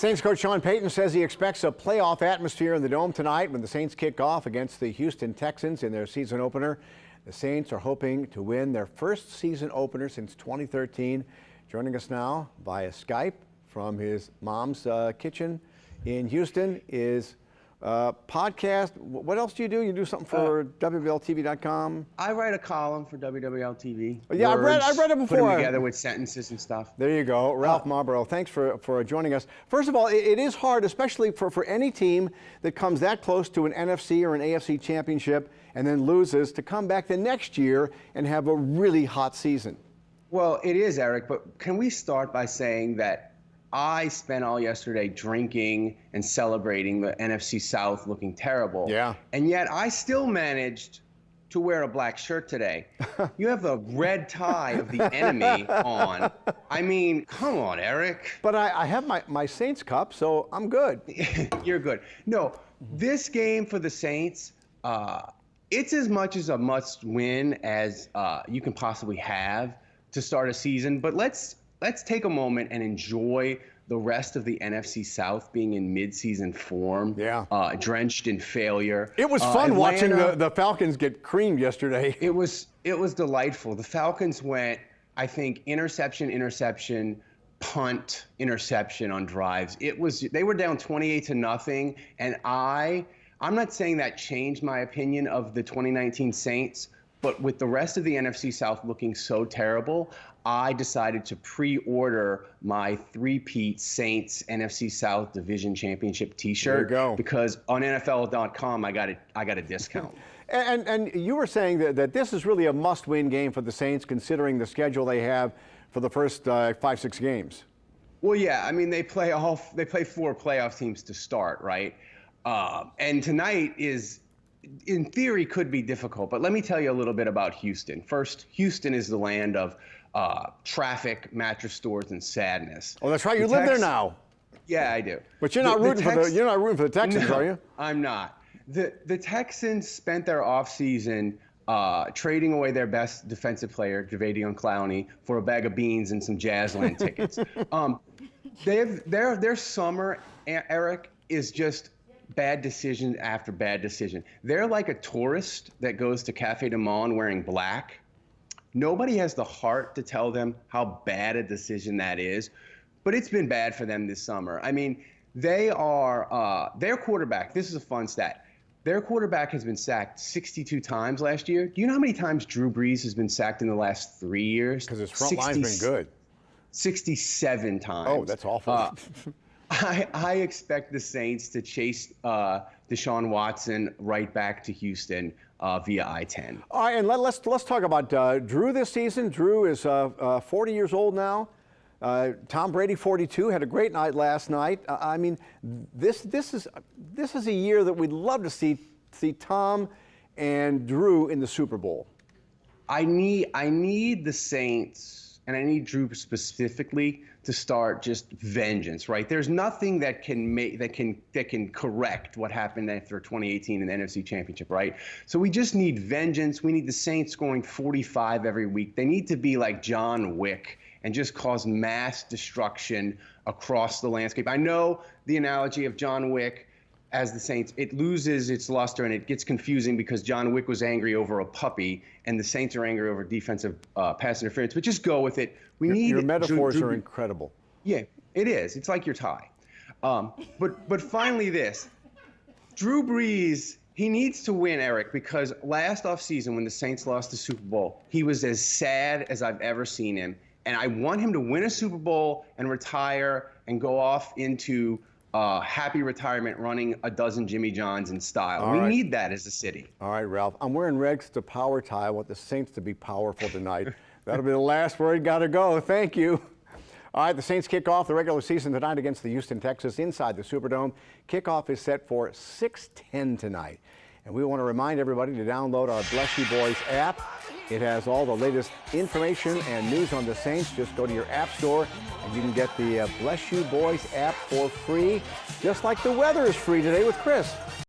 Saints coach Sean Payton says he expects a playoff atmosphere in the Dome tonight when the Saints kick off against the Houston Texans in their season opener. The Saints are hoping to win their first season opener since 2013. Joining us now via Skype from his mom's kitchen in Houston is podcast. What else do? You do something for WWLTV.com? I write a column for WWLTV. Yeah, Words, I read it before. Put them together with sentences and stuff. There you go. Ralph Marlborough, thanks for joining us. First of all, it is hard, especially for any team that comes that close to an NFC or an AFC championship and then loses, to come back the next year and have a really hot season. Well, it is, Eric, but can we start by saying that I spent all yesterday drinking and celebrating the NFC South looking terrible. Yeah. And yet I still managed to wear a black shirt today. You have the red tie of the enemy on. I mean, come on, Eric. But I have my Saints cup, so I'm good. You're good. No, this game for the Saints, it's as much as a must win as you can possibly have to start a season. But let's take a moment and enjoy the rest of the NFC South being in midseason form, drenched in failure. It was fun watching the Falcons get creamed yesterday. It was delightful. The Falcons went, I think, interception, punt, interception on drives. They were down 28-0, and I'm not saying that changed my opinion of the 2019 Saints, but with the rest of the NFC South looking so terrible, I decided to pre-order my three-peat Saints NFC South Division Championship T-shirt. There you go. Because on NFL.com I got a discount. And you were saying that this is really a must-win game for the Saints, considering the schedule they have for the first 5-6 games. Well, yeah. I mean, they play 4 playoff teams to start, right? And tonight is, in theory, could be difficult. But let me tell you a little bit about Houston. First, Houston is the land of traffic, mattress stores, and sadness. Oh, that's right. You live there now. Yeah, I do. But you're not rooting for the Texans, no, are you? I'm not. The Texans spent their offseason trading away their best defensive player, Jadeveon Clowney, for a bag of beans and some Jazzland tickets. Their summer, Eric, is just bad decision after bad decision. They're like a tourist that goes to Cafe du Monde wearing black. Nobody has the heart to tell them how bad a decision that is, but it's been bad for them this summer. I mean, their quarterback, this is a fun stat, their quarterback has been sacked 62 times last year. Do you know how many times Drew Brees has been sacked in the last 3 years? Because his front line's been good. 67 times. Oh, that's awful. I expect the Saints to chase Deshaun Watson right back to Houston via I-10. All right, and let's talk about Drew this season. Drew is 40 years old now. Tom Brady, 42, had a great night last night. I mean, this is a year that we'd love to see Tom and Drew in the Super Bowl. I need the Saints, and I need Drew specifically, to start just vengeance, right? There's nothing that can correct what happened after 2018 in the NFC Championship, right? So we just need vengeance. We need the Saints scoring 45 every week. They need to be like John Wick and just cause mass destruction across the landscape. I know the analogy of John Wick as the Saints, it loses its luster and it gets confusing because John Wick was angry over a puppy and the Saints are angry over defensive pass interference, but just go with it. Your metaphors are incredible. Yeah, it is. It's like your tie. But finally this, Drew Brees, he needs to win, Eric, because last offseason when the Saints lost the Super Bowl, he was as sad as I've ever seen him. And I want him to win a Super Bowl and retire and go off into happy retirement running a dozen Jimmy Johns in style. We need that as a city. All right, Ralph. I'm wearing red to power tie. I want the Saints to be powerful tonight. That'll be the last word. Got to go. Thank you. All right, the Saints kick off the regular season tonight against the Houston Texans inside the Superdome. Kickoff is set for 6:10 tonight. And we want to remind everybody to download our Bless You Boys app. It has all the latest information and news on the Saints. Just go to your app store and you can get the Bless You Boys app for free, just like the weather is free today with Chris.